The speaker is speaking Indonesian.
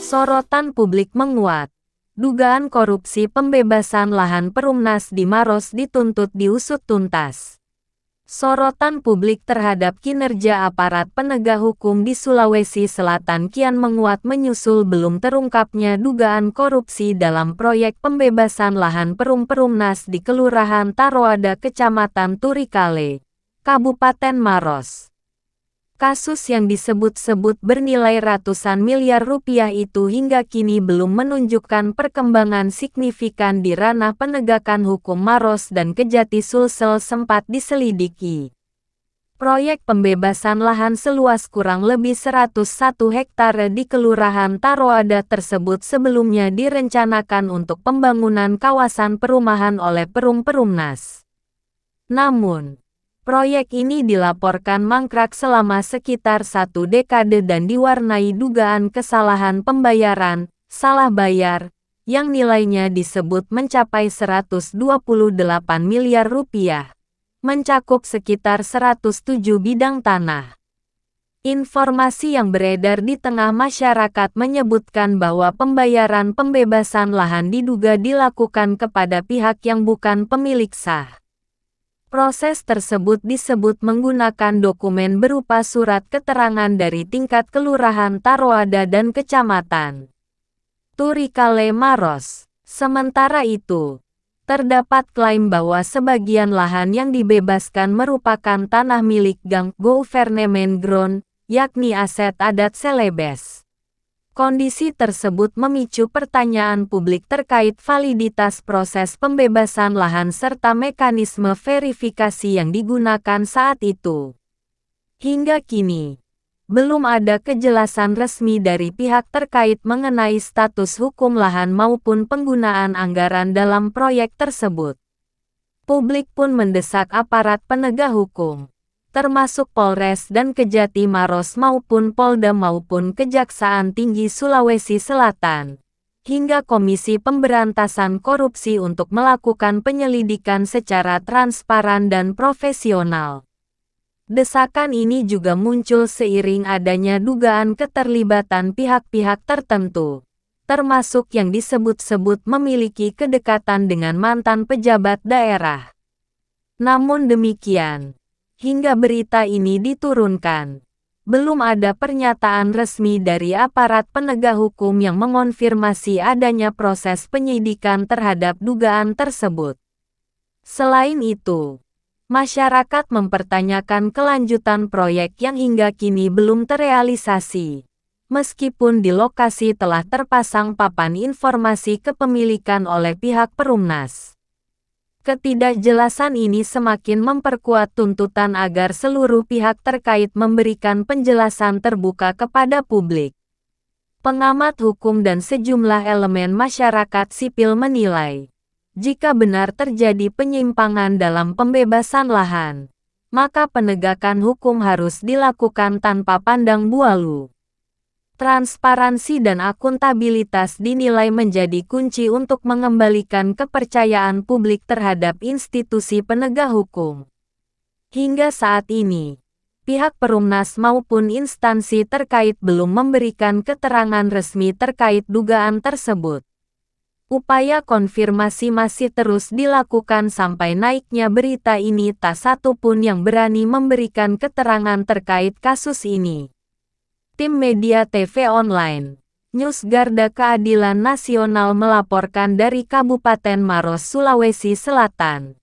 Sorotan publik menguat. Dugaan korupsi pembebasan lahan Perumnas di Maros dituntut diusut tuntas. Sorotan publik terhadap kinerja aparat penegak hukum di Sulawesi Selatan kian menguat menyusul belum terungkapnya dugaan korupsi dalam proyek pembebasan lahan Perumnas di Kelurahan Taroada, Kecamatan Turikale, Kabupaten Maros. Kasus yang disebut-sebut bernilai ratusan miliar rupiah itu hingga kini belum menunjukkan perkembangan signifikan di ranah penegakan hukum. Maros dan Kejati Sulsel sempat diselidiki. Proyek pembebasan lahan seluas kurang lebih 101 hektare di Kelurahan Taroada tersebut sebelumnya direncanakan untuk pembangunan kawasan perumahan oleh Perumnas. Namun, proyek ini dilaporkan mangkrak selama sekitar 1 dekade dan diwarnai dugaan kesalahan pembayaran, salah bayar, yang nilainya disebut mencapai 128 miliar rupiah, mencakup sekitar 107 bidang tanah. Informasi yang beredar di tengah masyarakat menyebutkan bahwa pembayaran pembebasan lahan diduga dilakukan kepada pihak yang bukan pemilik sah. Proses tersebut disebut menggunakan dokumen berupa surat keterangan dari tingkat kelurahan Taroada dan kecamatan Turikale, Maros. Sementara itu, terdapat klaim bahwa sebagian lahan yang dibebaskan merupakan tanah milik Gang Government Ground, yakni aset adat Celebes. Kondisi tersebut memicu pertanyaan publik terkait validitas proses pembebasan lahan serta mekanisme verifikasi yang digunakan saat itu. Hingga kini, belum ada kejelasan resmi dari pihak terkait mengenai status hukum lahan maupun penggunaan anggaran dalam proyek tersebut. Publik pun mendesak aparat penegak hukum, termasuk Polres dan Kejati Maros maupun Polda maupun Kejaksaan Tinggi Sulawesi Selatan, hingga Komisi Pemberantasan Korupsi untuk melakukan penyelidikan secara transparan dan profesional. Desakan ini juga muncul seiring adanya dugaan keterlibatan pihak-pihak tertentu, termasuk yang disebut-sebut memiliki kedekatan dengan mantan pejabat daerah. Namun demikian, hingga berita ini diturunkan, belum ada pernyataan resmi dari aparat penegak hukum yang mengonfirmasi adanya proses penyidikan terhadap dugaan tersebut. Selain itu, masyarakat mempertanyakan kelanjutan proyek yang hingga kini belum terrealisasi, meskipun di lokasi telah terpasang papan informasi kepemilikan oleh pihak Perumnas. Ketidakjelasan ini semakin memperkuat tuntutan agar seluruh pihak terkait memberikan penjelasan terbuka kepada publik. Pengamat hukum dan sejumlah elemen masyarakat sipil menilai, jika benar terjadi penyimpangan dalam pembebasan lahan, maka penegakan hukum harus dilakukan tanpa pandang bulu. Transparansi dan akuntabilitas dinilai menjadi kunci untuk mengembalikan kepercayaan publik terhadap institusi penegak hukum. Hingga saat ini, pihak Perumnas maupun instansi terkait belum memberikan keterangan resmi terkait dugaan tersebut. Upaya konfirmasi masih terus dilakukan sampai naiknya berita ini tak satu pun yang berani memberikan keterangan terkait kasus ini. Tim Media TV Online, News Garda Keadilan Nasional melaporkan dari Kabupaten Maros, Sulawesi Selatan.